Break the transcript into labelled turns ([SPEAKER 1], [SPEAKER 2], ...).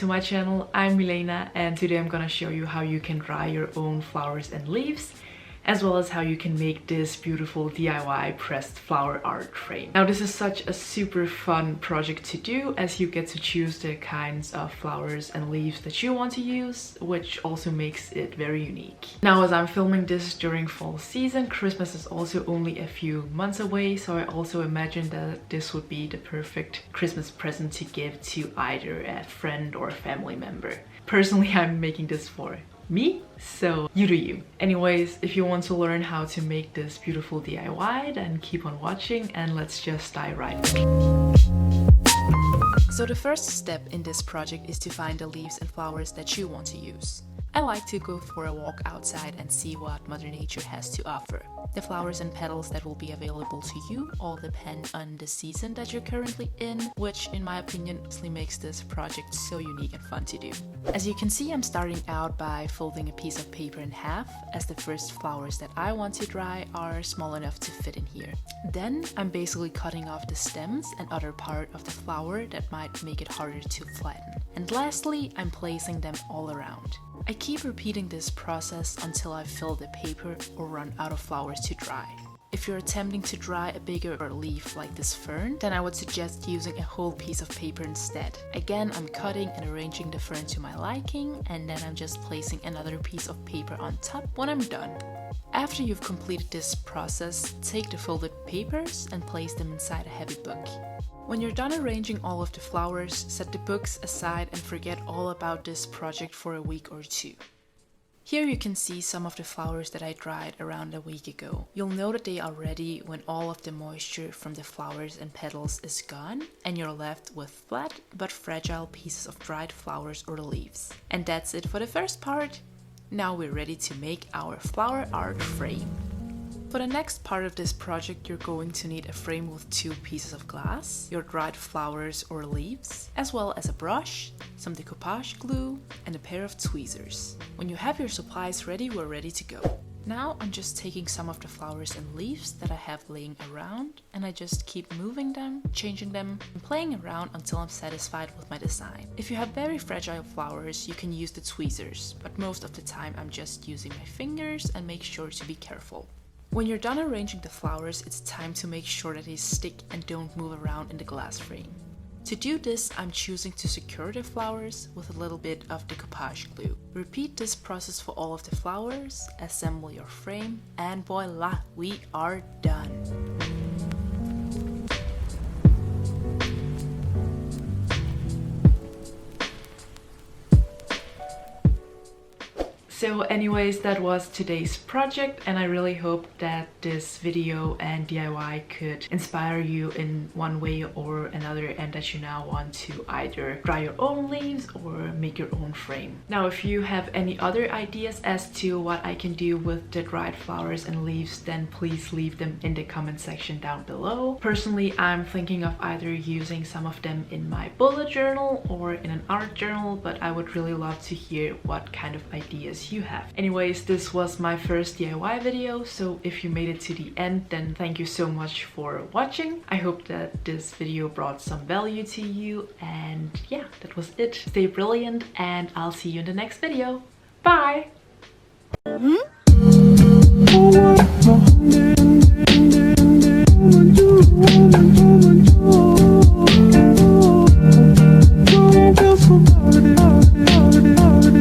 [SPEAKER 1] to my channel. I'm Milena, and today I'm gonna show you how you can dry your own flowers and leaves, as well as how you can make this beautiful DIY pressed flower art frame. Now this is such a super fun project to do, as you get to choose the kinds of flowers and leaves that you want to use, which also makes it very unique. Now as I'm filming this during fall season, Christmas is also only a few months away, so I also imagine that this would be the perfect Christmas present to give to either a friend or a family member. Personally, I'm making this for me, so you do you. Anyways, if you want to learn how to make this beautiful DIY, then keep on watching and let's just dive right in. So the first step in this project is to find the leaves and flowers that you want to use. I like to go for a walk outside and see what Mother Nature has to offer. The flowers and petals that will be available to you all depend on the season that you're currently in, which in my opinion honestly makes this project so unique and fun to do. As you can see, I'm starting out by folding a piece of paper in half, as the first flowers that I want to dry are small enough to fit in here. Then I'm basically cutting off the stems and other part of the flower that might make it harder to flatten. And lastly, I'm placing them all around. I keep repeating this process until I fill the paper or run out of flowers to dry. If you're attempting to dry a bigger leaf like this fern, then I would suggest using a whole piece of paper instead. Again, I'm cutting and arranging the fern to my liking, and then I'm just placing another piece of paper on top when I'm done. After you've completed this process, take the folded papers and place them inside a heavy book. When you're done arranging all of the flowers, set the books aside and forget all about this project for a week or two. Here you can see some of the flowers that I dried around a week ago. You'll know that they are ready when all of the moisture from the flowers and petals is gone and you're left with flat but fragile pieces of dried flowers or leaves. And that's it for the first part. Now we're ready to make our flower art frame. For the next part of this project, you're going to need a frame with 2 pieces of glass, your dried flowers or leaves, as well as a brush, some decoupage glue, and a pair of tweezers. When you have your supplies ready, we're ready to go. Now I'm just taking some of the flowers and leaves that I have laying around, and I just keep moving them, changing them, and playing around until I'm satisfied with my design. If you have very fragile flowers, you can use the tweezers, but most of the time I'm just using my fingers and make sure to be careful. When you're done arranging the flowers, it's time to make sure that they stick and don't move around in the glass frame. To do this, I'm choosing to secure the flowers with a little bit of decoupage glue. Repeat this process for all of the flowers, assemble your frame, and voila, we are done! So anyways, that was today's project, and I really hope that this video and DIY could inspire you in one way or another, and that you now want to either dry your own leaves or make your own frame. Now if you have any other ideas as to what I can do with the dried flowers and leaves, then please leave them in the comment section down below. Personally, I'm thinking of either using some of them in my bullet journal or in an art journal, but I would really love to hear what kind of ideas you have. Anyways, this was my first DIY video, so if you made it to the end, then thank you so much for watching. I hope that this video brought some value to you, and yeah, that was it. Stay brilliant, and I'll see you in the next video. Bye!